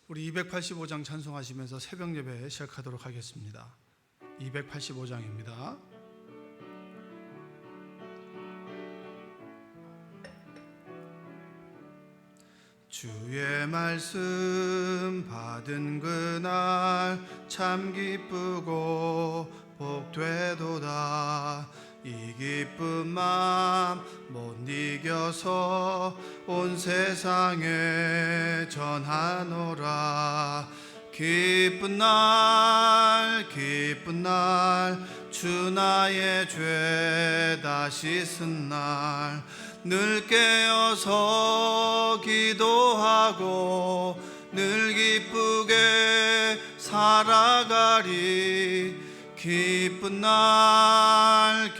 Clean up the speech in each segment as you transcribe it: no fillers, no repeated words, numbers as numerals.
우리 285장 찬송하시면서 새벽 예배 시작하도록 하겠습니다. 285장입니다. 주의 말씀 받은 그날 참 기쁘고 복되도다. 이 기쁜 마음 못 이겨서 온 세상에 전하노라. 기쁜 날 주 나의 죄 다 씻은 날 늘 깨어서 기도하고 늘 기쁘게 살아가리. 기쁜 날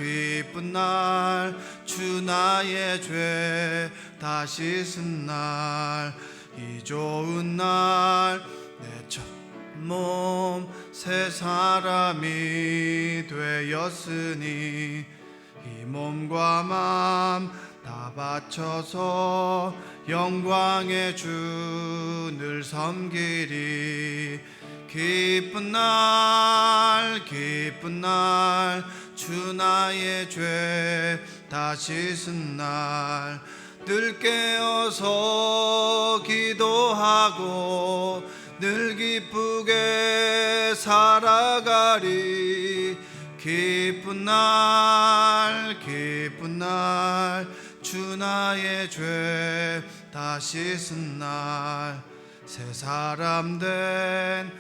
주 나의 죄 다 씻은 날 이 좋은 날 내 첫 몸 새 사람이 되었으니 이 몸과 마음 다 바쳐서 영광의 주를 섬기리. 기쁜 날 주 나의 죄 다 씻은 날 늘 깨어서 기도하고 늘 기쁘게 살아가리. 기쁜 날 주 나의 죄 다 씻은 날 새 사람 된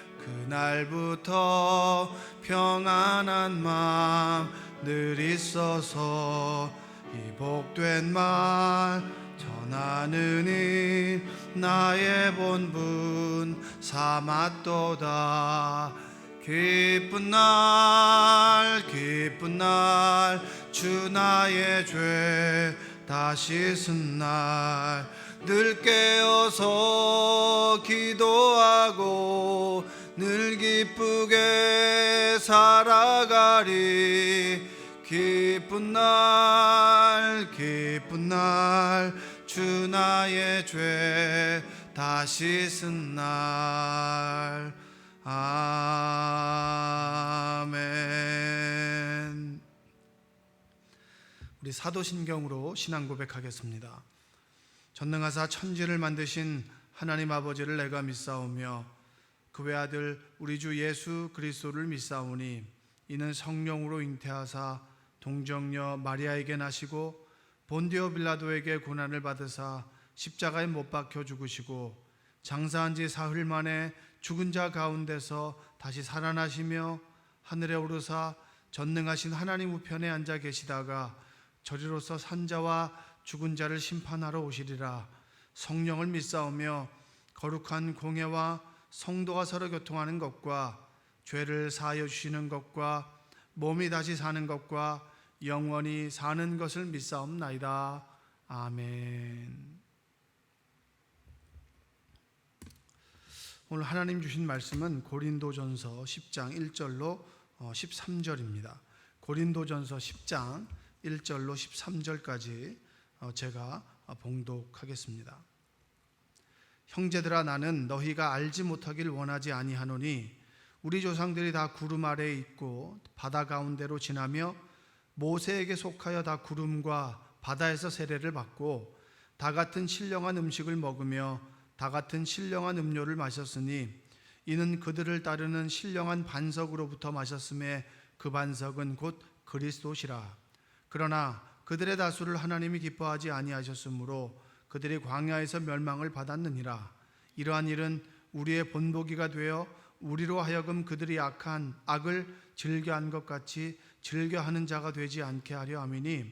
그날부터 평안한 마음 늘 있어서 이 복된 말 전하느니 나의 본분 삼았도다. 기쁜 날 주 나의 죄 다 씻은 날 늘 깨어서 기도하고 늘 기쁘게 살아가리. 기쁜 날 주 나의 죄 다 씻은 날. 아멘. 우리 사도신경으로 신앙 고백하겠습니다. 전능하사 천지를 만드신 하나님 아버지를 내가 믿사오며 그 외아들 우리 주 예수 그리스도를 믿사오니 이는 성령으로 잉태하사 동정녀 마리아에게 나시고 본디오 빌라도에게 고난을 받으사 십자가에 못 박혀 죽으시고 장사한 지 사흘 만에 죽은 자 가운데서 다시 살아나시며 하늘에 오르사 전능하신 하나님 우편에 앉아 계시다가 저리로서 산자와 죽은 자를 심판하러 오시리라. 성령을 믿사오며 거룩한 공회와 성도가 서로 교통하는 것과 죄를 사하여 주시는 것과 몸이 다시 사는 것과 영원히 사는 것을 믿사옵나이다. 아멘. 오늘 하나님 주신 말씀은 고린도전서 10장 1절로 13절입니다. 고린도전서 10장 1절로 13절까지 제가 봉독하겠습니다. 형제들아, 나는 너희가 알지 못하길 원하지 아니하노니 우리 조상들이 다 구름 아래에 있고 바다 가운데로 지나며 모세에게 속하여 다 구름과 바다에서 세례를 받고 다 같은 신령한 음식을 먹으며 다 같은 신령한 음료를 마셨으니 이는 그들을 따르는 신령한 반석으로부터 마셨음에 그 반석은 곧 그리스도시라. 그러나 그들의 다수를 하나님이 기뻐하지 아니하셨으므로 그들이 광야에서 멸망을 받았느니라. 이러한 일은 우리의 본보기가 되어 우리로 하여금 그들이 악한 악을 즐겨한 것 같이 즐겨하는 자가 되지 않게 하려 함이니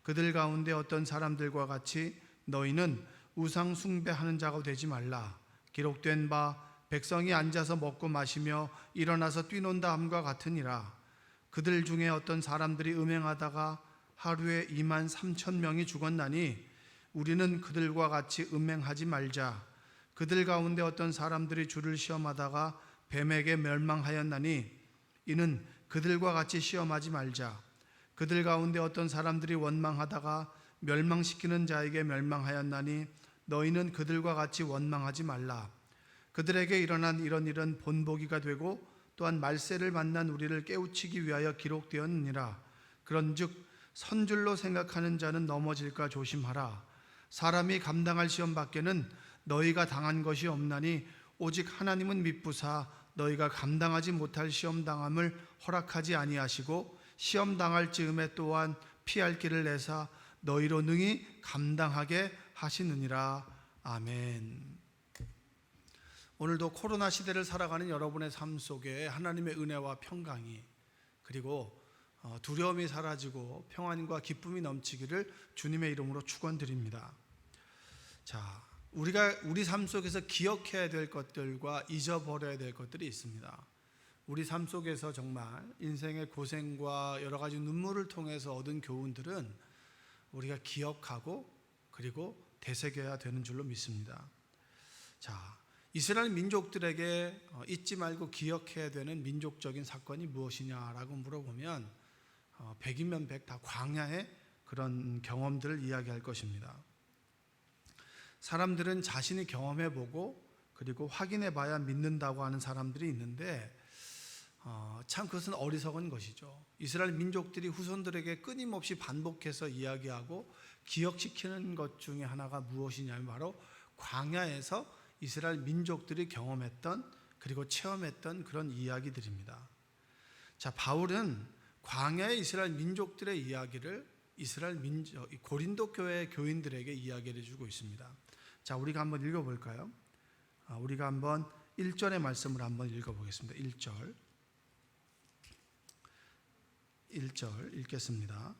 그들 가운데 어떤 사람들과 같이 너희는 우상 숭배하는 자가 되지 말라. 기록된 바 백성이 앉아서 먹고 마시며 일어나서 뛰논다 함과 같으니라. 그들 중에 어떤 사람들이 음행하다가 하루에 23,000명이 죽었나니 우리는 그들과 같이 음행하지 말자. 그들 가운데 어떤 사람들이 주를 시험하다가 뱀에게 멸망하였나니 이는 그들과 같이 시험하지 말자. 그들 가운데 어떤 사람들이 원망하다가 멸망시키는 자에게 멸망하였나니 너희는 그들과 같이 원망하지 말라. 그들에게 일어난 이런 일은 본보기가 되고 또한 말세를 만난 우리를 깨우치기 위하여 기록되었느니라. 그런즉 선줄로 생각하는 자는 넘어질까 조심하라. 사람이 감당할 시험 밖에는 너희가 당한 것이 없나니 오직 하나님은 미쁘사 너희가 감당하지 못할 시험 당함을 허락하지 아니하시고 시험 당할 즈음에 또한 피할 길을 내사 너희로 능히 감당하게 하시느니라. 아멘. 오늘도 코로나 시대를 살아가는 여러분의 삶 속에 하나님의 은혜와 평강이, 그리고 두려움이 사라지고 평안과 기쁨이 넘치기를 주님의 이름으로 축원드립니다. 자, 우리 삶 속에서 기억해야 될 것들과 잊어버려야 될 것들이 있습니다. 우리 삶 속에서 정말 인생의 고생과 여러 가지 눈물을 통해서 얻은 교훈들은 우리가 기억하고 그리고 되새겨야 되는 줄로 믿습니다. 자, 이스라엘 민족들에게 잊지 말고 기억해야 되는 민족적인 사건이 무엇이냐라고 물어보면 100이면 100 다 광야의 그런 경험들을 이야기할 것입니다. 사람들은 자신이 경험해보고 그리고 확인해봐야 믿는다고 하는 사람들이 있는데 참 그것은 어리석은 것이죠. 이스라엘 민족들이 후손들에게 끊임없이 반복해서 이야기하고 기억시키는 것 중에 하나가 무엇이냐면 바로 광야에서 이스라엘 민족들이 경험했던 그리고 체험했던 그런 이야기들입니다. 자, 바울은 광야의 이스라엘 민족들의 이야기를 고린도 교회 교인들에게 이야기를 해주고 있습니다. 자, 우리가 한번 읽어볼까요? 우리가 한번 1절의 말씀을 한번 읽어보겠습니다. 1절 읽겠습니다.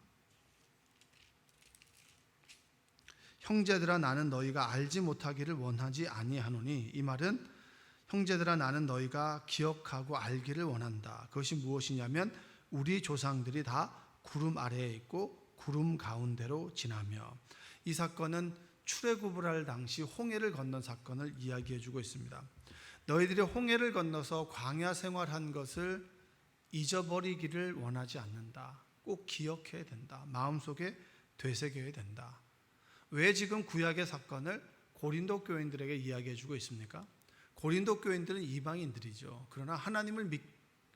형제들아 나는 너희가 알지 못하기를 원하지 아니하노니, 이 말은 형제들아 나는 너희가 기억하고 알기를 원한다. 그것이 무엇이냐면 우리 조상들이 다 구름 아래에 있고 구름 가운데로 지나며, 이 사건은 출애굽을 할 당시 홍해를 건넌 사건을 이야기해 주고 있습니다. 너희들이 홍해를 건너서 광야 생활한 것을 잊어버리기를 원하지 않는다. 꼭 기억해야 된다. 마음속에 되새겨야 된다. 왜 지금 구약의 사건을 고린도 교인들에게 이야기해 주고 있습니까? 고린도 교인들은 이방인들이죠. 그러나 하나님을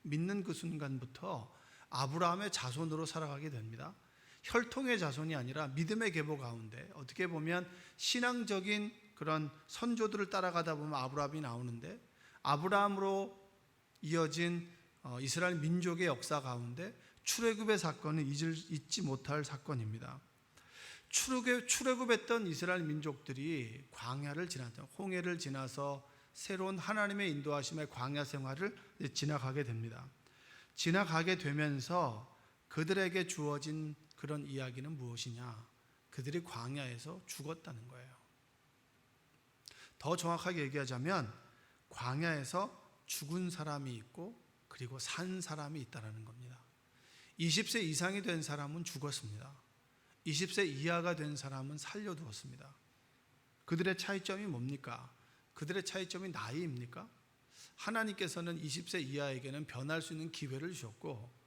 믿는 그 순간부터 아브라함의 자손으로 살아가게 됩니다. 혈통의 자손이 아니라 믿음의 계보 가운데, 어떻게 보면 신앙적인 그런 선조들을 따라가다 보면 아브라함이 나오는데, 아브라함으로 이어진 이스라엘 민족의 역사 가운데 출애굽의 사건은 잊지 못할 사건입니다. 출애굽했던 이스라엘 민족들이 광야를 지나서, 홍해를 지나서 새로운 하나님의 인도하심의 광야 생활을 지나가게 됩니다. 지나가게 되면서 그들에게 주어진 그런 이야기는 무엇이냐? 그들이 광야에서 죽었다는 거예요. 더 정확하게 얘기하자면 광야에서 죽은 사람이 있고 그리고 산 사람이 있다는 겁니다. 20세 이상이 된 사람은 죽었습니다. 20세 이하가 된 사람은 살려두었습니다. 그들의 차이점이 뭡니까? 그들의 차이점이 나이입니까? 하나님께서는 20세 이하에게는 변할 수 있는 기회를 주셨고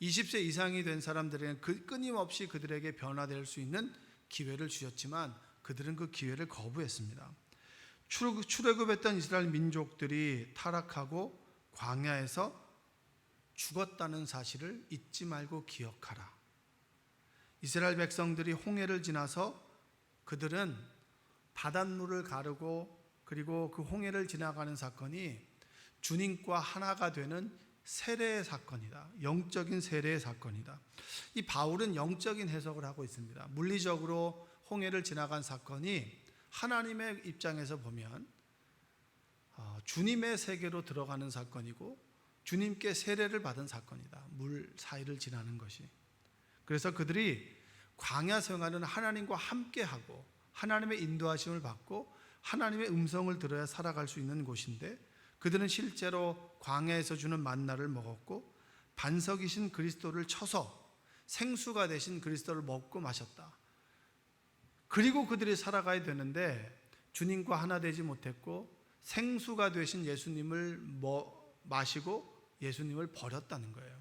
20세 이상이 된 사람들에게는 끊임없이 그들에게 변화될 수 있는 기회를 주셨지만 그들은 그 기회를 거부했습니다. 출애굽했던 이스라엘 민족들이 타락하고 광야에서 죽었다는 사실을 잊지 말고 기억하라. 이스라엘 백성들이 홍해를 지나서 그들은 바닷물을 가르고 그리고 그 홍해를 지나가는 사건이 주님과 하나가 되는 세례의 사건이다. 영적인 세례의 사건이다. 이 바울은 영적인 해석을 하고 있습니다. 물리적으로 홍해를 지나간 사건이 하나님의 입장에서 보면 주님의 세계로 들어가는 사건이고 주님께 세례를 받은 사건이다. 물 사이를 지나는 것이. 그래서 그들이 광야 생활은 하나님과 함께하고 하나님의 인도하심을 받고 하나님의 음성을 들어야 살아갈 수 있는 곳인데 그들은 실제로 광야에서 주는 만나를 먹었고 반석이신 그리스도를 쳐서 생수가 되신 그리스도를 먹고 마셨다. 그리고 그들이 살아가야 되는데 주님과 하나 되지 못했고 생수가 되신 예수님을 마시고 예수님을 버렸다는 거예요.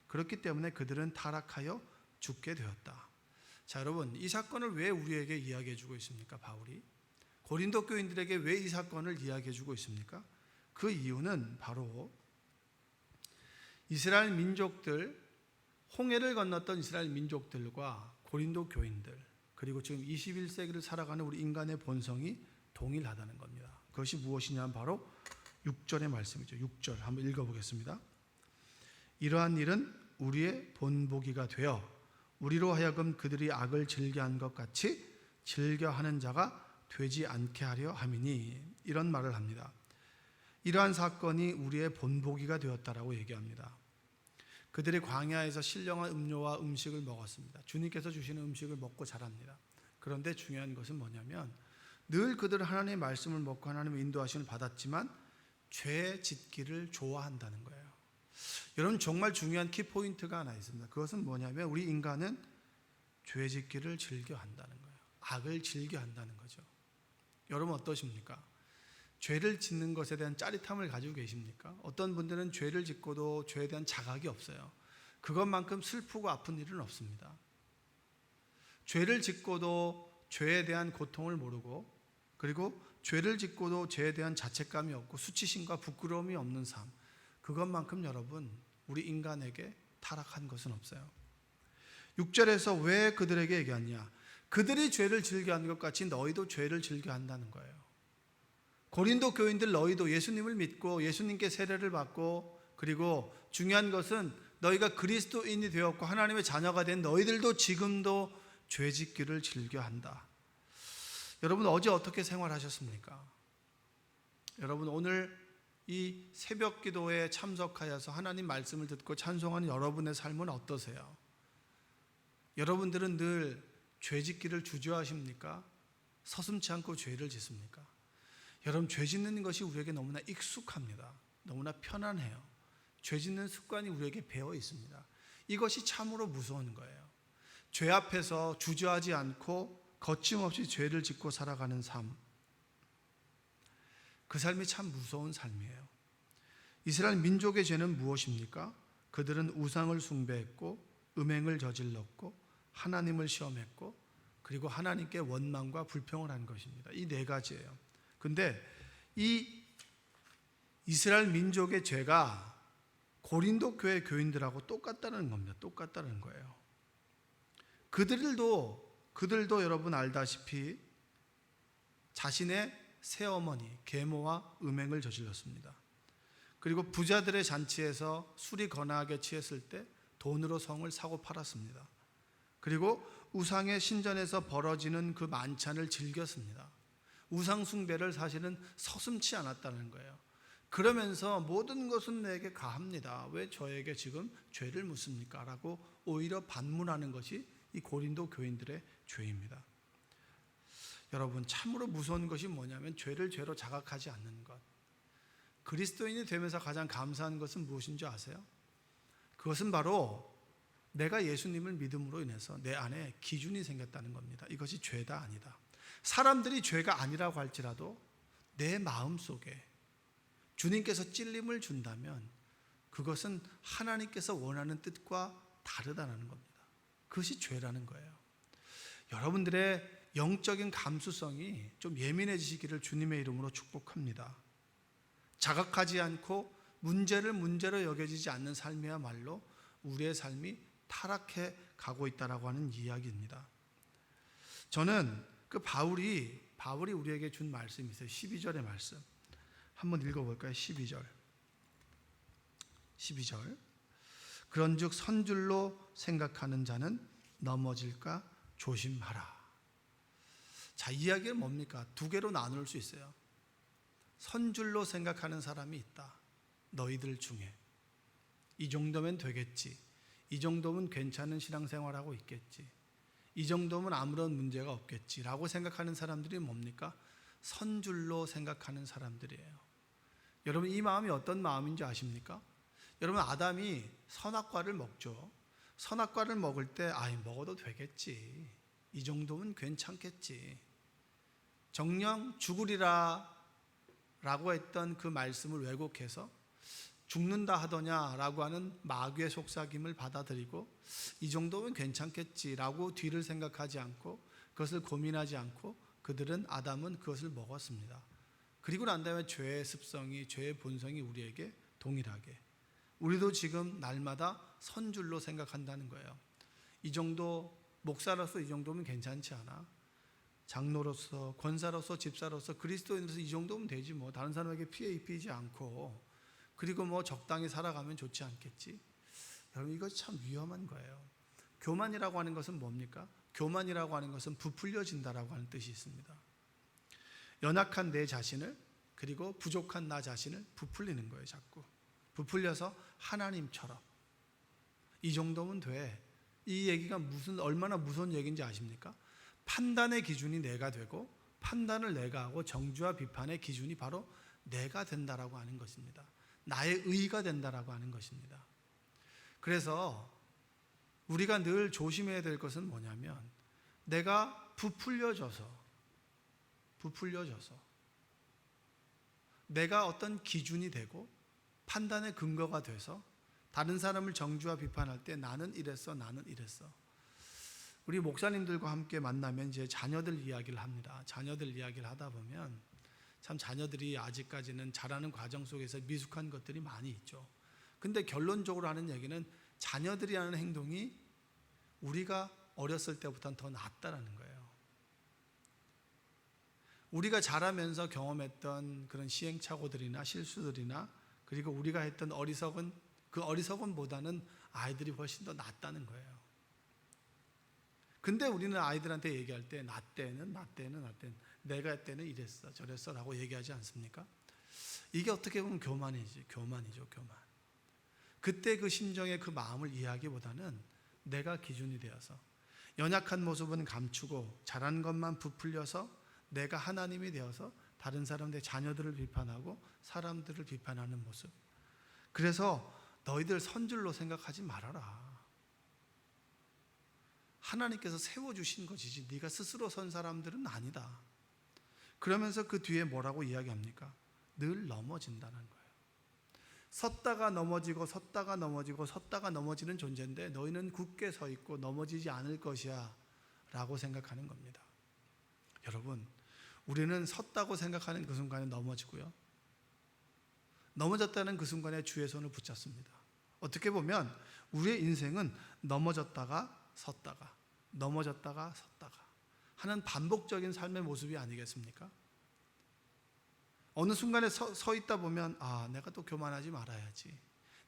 그렇기 때문에 그들은 타락하여 죽게 되었다. 자, 여러분, 이 사건을 왜 우리에게 이야기해 주고 있습니까? 바울이 고린도 교인들에게 왜 이 사건을 이야기해 주고 있습니까? 그 이유는 바로 이스라엘 민족들, 홍해를 건넜던 이스라엘 민족들과 고린도 교인들, 그리고 지금 21세기를 살아가는 우리 인간의 본성이 동일하다는 겁니다. 그것이 무엇이냐면 바로 6절의 말씀이죠. 6절 한번 읽어보겠습니다. 이러한 일은 우리의 본보기가 되어 우리로 하여금 그들이 악을 즐겨한 것 같이 즐겨하는 자가 되지 않게 하려 함이니, 이런 말을 합니다. 이러한 사건이 우리의 본보기가 되었다라고 얘기합니다. 그들이 광야에서 신령한 음료와 음식을 먹었습니다. 주님께서 주시는 음식을 먹고 자랍니다. 그런데 중요한 것은 뭐냐면 늘 그들은 하나님의 말씀을 먹고 하나님의 인도하심을 받았지만 죄 짓기를 좋아한다는 거예요. 여러분, 정말 중요한 키포인트가 하나 있습니다. 그것은 뭐냐면 우리 인간은 죄 짓기를 즐겨한다는 거예요. 악을 즐겨한다는 거죠. 여러분 어떠십니까? 죄를 짓는 것에 대한 짜릿함을 가지고 계십니까? 어떤 분들은 죄를 짓고도 죄에 대한 자각이 없어요. 그것만큼 슬프고 아픈 일은 없습니다. 죄를 짓고도 죄에 대한 고통을 모르고, 그리고 죄를 짓고도 죄에 대한 자책감이 없고 수치심과 부끄러움이 없는 삶, 그것만큼 여러분 우리 인간에게 타락한 것은 없어요. 6절에서 왜 그들에게 얘기하냐? 그들이 죄를 즐겨하는 것 같이 너희도 죄를 즐겨한다는 거예요. 고린도 교인들, 너희도 예수님을 믿고 예수님께 세례를 받고, 그리고 중요한 것은 너희가 그리스도인이 되었고 하나님의 자녀가 된 너희들도 지금도 죄짓기를 즐겨한다. 여러분 어제 어떻게 생활하셨습니까? 여러분 오늘 이 새벽 기도에 참석하여서 하나님 말씀을 듣고 찬송하는 여러분의 삶은 어떠세요? 여러분들은 늘 죄짓기를 주저하십니까? 서슴지 않고 죄를 짓습니까? 여러분, 죄 짓는 것이 우리에게 너무나 익숙합니다. 너무나 편안해요. 죄 짓는 습관이 우리에게 배어 있습니다. 이것이 참으로 무서운 거예요. 죄 앞에서 주저하지 않고 거침없이 죄를 짓고 살아가는 삶, 그 삶이 참 무서운 삶이에요. 이스라엘 민족의 죄는 무엇입니까? 그들은 우상을 숭배했고 음행을 저질렀고 하나님을 시험했고, 그리고 하나님께 원망과 불평을 한 것입니다. 이 네 가지예요. 근데 이 이스라엘 민족의 죄가 고린도 교회 교인들하고 똑같다는 겁니다. 똑같다는 거예요. 그들도 여러분 알다시피 자신의 새어머니 계모와 음행을 저질렀습니다. 그리고 부자들의 잔치에서 술이 거나하게 취했을 때 돈으로 성을 사고 팔았습니다. 그리고 우상의 신전에서 벌어지는 그 만찬을 즐겼습니다. 우상 숭배를 사실은 서슴지 않았다는 거예요. 그러면서 모든 것은 내게 가합니다. 왜 저에게 지금 죄를 묻습니까? 라고 오히려 반문하는 것이 이 고린도 교인들의 죄입니다. 여러분, 참으로 무서운 것이 뭐냐면 죄를 죄로 자각하지 않는 것. 그리스도인이 되면서 가장 감사한 것은 무엇인 줄 아세요? 그것은 바로 내가 예수님을 믿음으로 인해서 내 안에 기준이 생겼다는 겁니다. 이것이 죄다 아니다. 사람들이 죄가 아니라고 할지라도 내 마음속에 주님께서 찔림을 준다면 그것은 하나님께서 원하는 뜻과 다르다는 겁니다. 그것이 죄라는 거예요. 여러분들의 영적인 감수성이 좀 예민해지시기를 주님의 이름으로 축복합니다. 자각하지 않고 문제를 문제로 여겨지지 않는 삶이야말로 우리의 삶이 타락해 가고 있다라고 하는 이야기입니다. 저는 그 바울이 우리에게 준 말씀이 있어요. 12절의 말씀 한번 읽어볼까요? 12절. 그런즉 선줄로 생각하는 자는 넘어질까 조심하라. 자, 이야기는 뭡니까? 두 개로 나눌 수 있어요. 선줄로 생각하는 사람이 있다. 너희들 중에 이 정도면 되겠지, 이 정도면 괜찮은 신앙생활하고 있겠지, 이 정도면 아무런 문제가 없겠지라고 생각하는 사람들이 뭡니까? 선줄로 생각하는 사람들이에요. 여러분, 이 마음이 어떤 마음인지 아십니까? 여러분, 아담이 선악과를 먹죠. 선악과를 먹을 때 먹어도 되겠지, 이 정도면 괜찮겠지, 정녕 죽으리라 라고 했던 그 말씀을 왜곡해서 죽는다 하더냐라고 하는 마귀의 속삭임을 받아들이고 이 정도면 괜찮겠지라고 뒤를 생각하지 않고 그것을 고민하지 않고 아담은 그것을 먹었습니다. 그리고 난 다음에 죄의 습성이, 죄의 본성이 우리에게 동일하게, 우리도 지금 날마다 선줄로 생각한다는 거예요. 이 정도, 목사로서 이 정도면 괜찮지 않아? 장로로서, 권사로서, 집사로서, 그리스도인으로서 이 정도면 되지 뭐. 다른 사람에게 피해 입히지 않고, 그리고 뭐 적당히 살아가면 좋지 않겠지? 여러분, 이거 참 위험한 거예요. 교만이라고 하는 것은 뭡니까? 교만이라고 하는 것은 부풀려진다라고 하는 뜻이 있습니다. 연약한 내 자신을, 그리고 부족한 나 자신을 부풀리는 거예요. 자꾸 부풀려서 하나님처럼, 이 정도면 돼. 이 얘기가 얼마나 무서운 얘기인지 아십니까? 판단의 기준이 내가 되고, 판단을 내가 하고, 정죄와 비판의 기준이 바로 내가 된다라고 하는 것입니다. 나의 의가 된다라고 하는 것입니다. 그래서 우리가 늘 조심해야 될 것은 뭐냐면, 내가 부풀려져서 내가 어떤 기준이 되고 판단의 근거가 돼서 다른 사람을 정죄와 비판할 때 나는 이랬어, 나는 이랬어. 우리 목사님들과 함께 만나면 이제 자녀들 이야기를 합니다. 자녀들 이야기를 하다 보면 참 자녀들이 아직까지는 자라는 과정 속에서 미숙한 것들이 많이 있죠. 근데 결론적으로 하는 얘기는 자녀들이 하는 행동이 우리가 어렸을 때보다는 더 낫다라는 거예요. 우리가 자라면서 경험했던 그런 시행착오들이나 실수들이나, 그리고 우리가 했던 그 어리석음보다는 아이들이 훨씬 더 낫다는 거예요. 근데 우리는 아이들한테 얘기할 때 나 때는 내가 할 때는 이랬어 저랬어 라고 얘기하지 않습니까? 이게 어떻게 보면 교만이죠. 교만. 그때 그 심정의 그 마음을 이해하기보다는 내가 기준이 되어서 연약한 모습은 감추고 잘한 것만 부풀려서 내가 하나님이 되어서 다른 사람들의 자녀들을 비판하고 사람들을 비판하는 모습. 그래서 너희들 선줄로 생각하지 말아라. 하나님께서 세워주신 것이지 네가 스스로 선 사람들은 아니다. 그러면서 그 뒤에 뭐라고 이야기합니까? 늘 넘어진다는 거예요. 섰다가 넘어지고 섰다가 넘어지고 섰다가 넘어지는 존재인데 너희는 굳게 서 있고 넘어지지 않을 것이야 라고 생각하는 겁니다. 여러분, 우리는 섰다고 생각하는 그 순간에 넘어지고요, 넘어졌다는 그 순간에 주의 손을 붙잡습니다. 어떻게 보면 우리의 인생은 넘어졌다가 섰다가 넘어졌다가 섰다가 하는 반복적인 삶의 모습이 아니겠습니까? 어느 순간에 서 있다 보면 내가 또 교만하지 말아야지,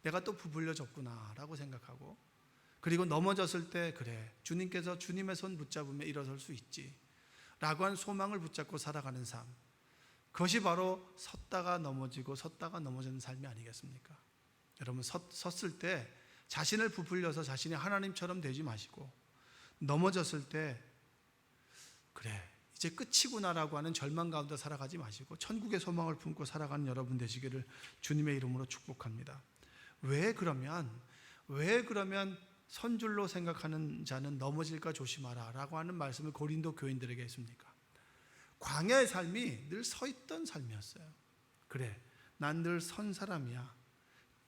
내가 또 부풀려졌구나 라고 생각하고, 그리고 넘어졌을 때 그래, 주님께서 주님의 손 붙잡으면 일어설 수 있지 라고 하는 소망을 붙잡고 살아가는 삶, 그것이 바로 섰다가 넘어지고 섰다가 넘어지는 삶이 아니겠습니까? 여러분, 섰을 때 자신을 부풀려서 자신이 하나님처럼 되지 마시고, 넘어졌을 때 그래 이제 끝이구나라고 하는 절망 가운데 살아가지 마시고 천국의 소망을 품고 살아가는 여러분 되시기를 주님의 이름으로 축복합니다. 왜 그러면 선줄로 생각하는 자는 넘어질까 조심하라 라고 하는 말씀을 고린도 교인들에게 했습니까? 광야의 삶이 늘 서 있던 삶이었어요. 그래, 난 늘 선 사람이야.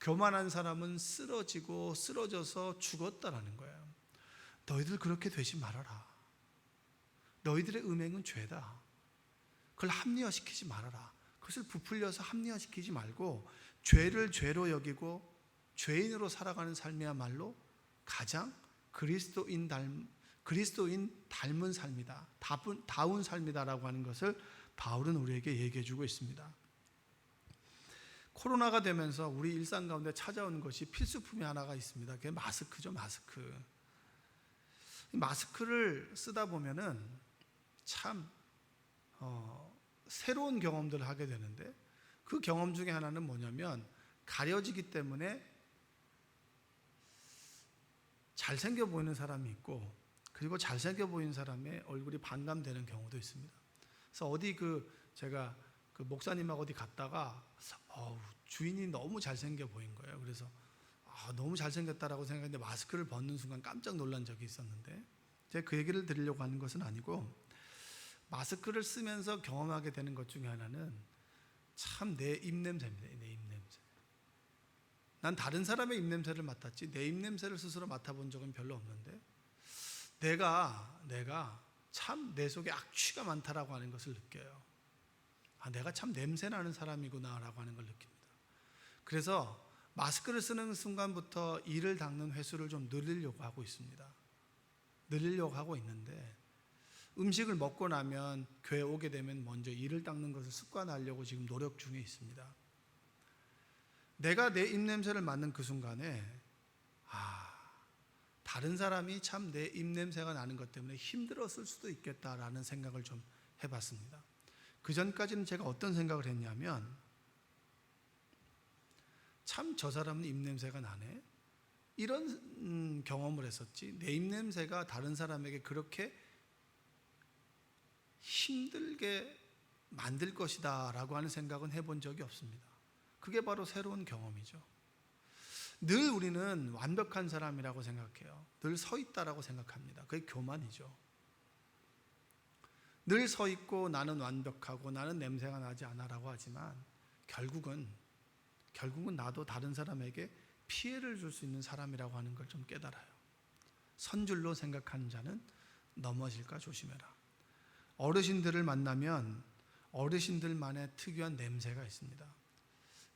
교만한 사람은 쓰러지고 쓰러져서 죽었다라는 거예요. 너희들 그렇게 되지 말아라. 너희들의 음행은 죄다. 그걸 합리화시키지 말아라. 그것을 부풀려서 합리화시키지 말고 죄를 죄로 여기고 죄인으로 살아가는 삶이야말로 가장 그리스도인 닮은 삶이다, 다운 삶이다라고 하는 것을 바울은 우리에게 얘기해 주고 있습니다. 코로나가 되면서 우리 일상 가운데 찾아오는 것이 필수품이 하나가 있습니다. 그게 마스크죠. 마스크를 쓰다 보면은 참 새로운 경험들을 하게 되는데, 그 경험 중에 하나는 뭐냐면 가려지기 때문에 잘생겨 보이는 사람이 있고, 그리고 잘생겨 보이는 사람의 얼굴이 반감되는 경우도 있습니다. 그래서 제가 목사님하고 어디 갔다가 주인이 너무 잘생겨 보인 거예요. 그래서 너무 잘생겼다라고 생각했는데 마스크를 벗는 순간 깜짝 놀란 적이 있었는데, 제가 그 얘기를 드리려고 하는 것은 아니고, 마스크를 쓰면서 경험하게 되는 것 중에 하나는 참 내 입냄새입니다. 내 입냄새. 난 다른 사람의 입냄새를 맡았지 내 입냄새를 스스로 맡아본 적은 별로 없는데, 내가 참 내 속에 악취가 많다라고 하는 것을 느껴요. 내가 참 냄새나는 사람이구나라고 하는 걸 느낍니다. 그래서 마스크를 쓰는 순간부터 이를 닦는 횟수를 좀 늘리려고 하고 있습니다. 늘리려고 하고 있는데, 음식을 먹고 나면 교회 오게 되면 먼저 이를 닦는 것을 습관하려고 지금 노력 중에 있습니다. 내가 내 입냄새를 맡는 그 순간에 다른 사람이 참 내 입냄새가 나는 것 때문에 힘들었을 수도 있겠다라는 생각을 좀 해봤습니다. 그 전까지는 제가 어떤 생각을 했냐면, 참 저 사람은 입냄새가 나네, 이런 경험을 했었지, 내 입냄새가 다른 사람에게 그렇게 힘들게 만들 것이다 라고 하는 생각은 해본 적이 없습니다. 그게 바로 새로운 경험이죠. 늘 우리는 완벽한 사람이라고 생각해요. 늘 서 있다라고 생각합니다. 그게 교만이죠. 늘 서 있고 나는 완벽하고 나는 냄새가 나지 않아라고 하지만 결국은 나도 다른 사람에게 피해를 줄 수 있는 사람이라고 하는 걸 좀 깨달아요. 선줄로 생각하는 자는 넘어질까 조심해라. 어르신들을 만나면 어르신들만의 특유한 냄새가 있습니다.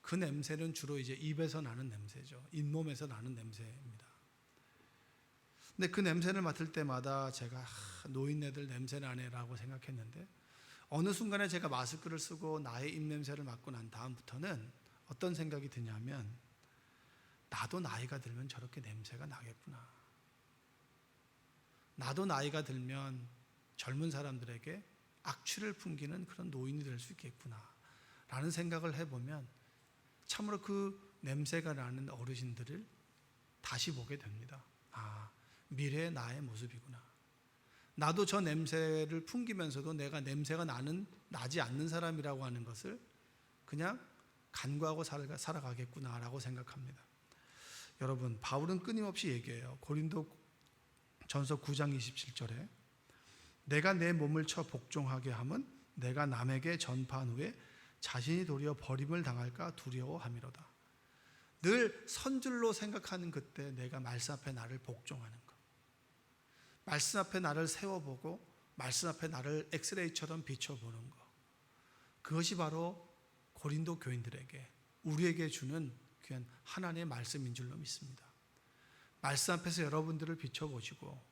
그 냄새는 주로 이제 입에서 나는 냄새죠. 잇몸에서 나는 냄새입니다. 근데 그 냄새를 맡을 때마다 제가 노인네들 냄새 나네라고 생각했는데, 어느 순간에 제가 마스크를 쓰고 나의 입냄새를 맡고 난 다음부터는 어떤 생각이 드냐면, 나도 나이가 들면 저렇게 냄새가 나겠구나. 나도 나이가 들면 젊은 사람들에게 악취를 풍기는 그런 노인이 될 수 있겠구나 라는 생각을 해보면 참으로 그 냄새가 나는 어르신들을 다시 보게 됩니다. 미래의 나의 모습이구나. 나도 저 냄새를 풍기면서도 내가 냄새가 나지 않는 사람이라고 하는 것을 그냥 간구하고 살아가겠구나 라고 생각합니다. 여러분, 바울은 끊임없이 얘기해요. 고린도 전서 9장 27절에 내가 내 몸을 쳐 복종하게 함은 내가 남에게 전파한 후에 자신이 도리어 버림을 당할까 두려워함이로다. 늘 선줄로 생각하는 그때 내가 말씀 앞에 나를 복종하는 것, 말씀 앞에 나를 세워보고 말씀 앞에 나를 엑스레이처럼 비춰보는 것, 그것이 바로 고린도 교인들에게, 우리에게 주는 귀한 하나님의 말씀인 줄로 믿습니다. 말씀 앞에서 여러분들을 비춰보시고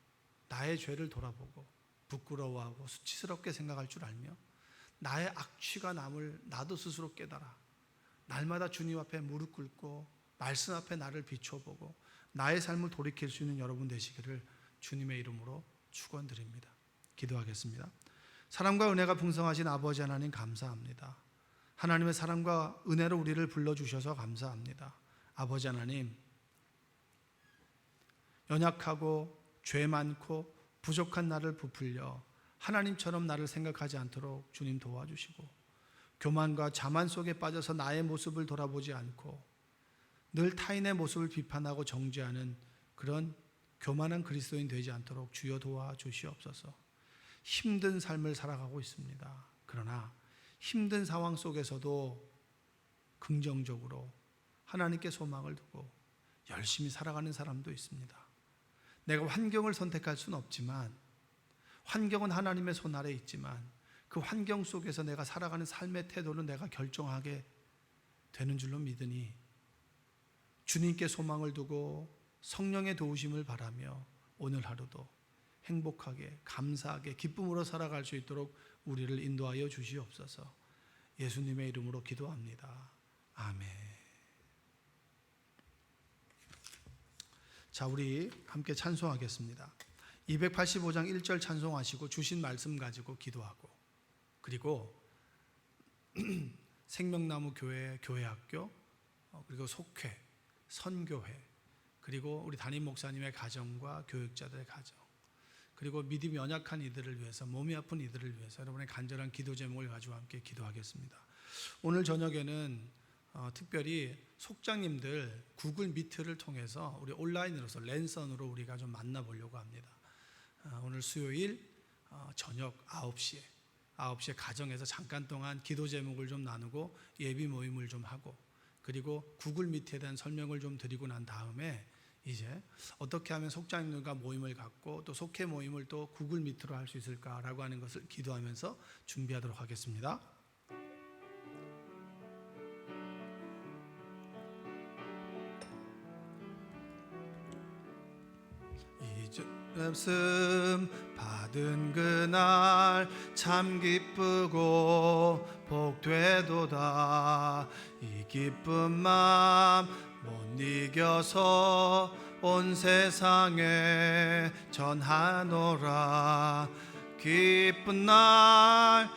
나의 죄를 돌아보고 부끄러워하고 수치스럽게 생각할 줄 알며 나의 악취가 남을 나도 스스로 깨달아 날마다 주님 앞에 무릎 꿇고 말씀 앞에 나를 비춰보고 나의 삶을 돌이킬 수 있는 여러분 되시기를 주님의 이름으로 축원드립니다. 기도하겠습니다. 사랑과 은혜가 풍성하신 아버지 하나님, 감사합니다. 하나님의 사랑과 은혜로 우리를 불러주셔서 감사합니다. 아버지 하나님, 연약하고 죄 많고 부족한 나를 부풀려 하나님처럼 나를 생각하지 않도록 주님 도와주시고, 교만과 자만 속에 빠져서 나의 모습을 돌아보지 않고 늘 타인의 모습을 비판하고 정죄하는 그런 교만한 그리스도인 되지 않도록 주여 도와주시옵소서. 힘든 삶을 살아가고 있습니다. 그러나 힘든 상황 속에서도 긍정적으로 하나님께 소망을 두고 열심히 살아가는 사람도 있습니다. 내가 환경을 선택할 수는 없지만, 환경은 하나님의 손 아래에 있지만 그 환경 속에서 내가 살아가는 삶의 태도는 내가 결정하게 되는 줄로 믿으니 주님께 소망을 두고 성령의 도우심을 바라며 오늘 하루도 행복하게 감사하게 기쁨으로 살아갈 수 있도록 우리를 인도하여 주시옵소서. 예수님의 이름으로 기도합니다. 아멘. 자, 우리 함께 찬송하겠습니다. 285장 1절 찬송하시고 주신 말씀 가지고 기도하고, 그리고 생명나무 교회, 교회학교, 그리고 속회, 선교회, 그리고 우리 담임 목사님의 가정과 교육자들의 가정, 그리고 믿음이 연약한 이들을 위해서, 몸이 아픈 이들을 위해서 여러분의 간절한 기도 제목을 가지고 함께 기도하겠습니다. 오늘 저녁에는 특별히 속장님들 구글 미트를 통해서 우리 온라인으로서 랜선으로 우리가 좀 만나보려고 합니다. 오늘 수요일 저녁 9시에 가정에서 잠깐 동안 기도 제목을 좀 나누고 예비 모임을 좀 하고, 그리고 구글 미트에 대한 설명을 좀 드리고 난 다음에 이제 어떻게 하면 속장님들과 모임을 갖고 또 속회 모임을 또 구글 미트로 할 수 있을까라고 하는 것을 기도하면서 준비하도록 하겠습니다. 말씀 받은 그날 참 기쁘고 복되도다. 이 기쁜 마음 못 이겨서 온 세상에 전하노라. 기쁜 날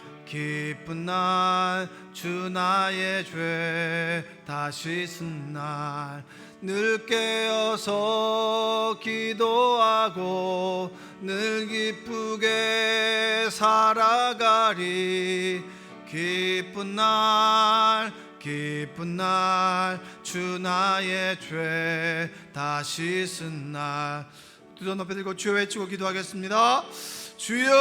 주 나의 죄 다 씻은 날 늘 깨어서 기도하고 늘 기쁘게 살아가리. 기쁜 날 주 나의 죄 다 씻은 날. 두 손 높이 들고 주여 외치고 기도하겠습니다. 주여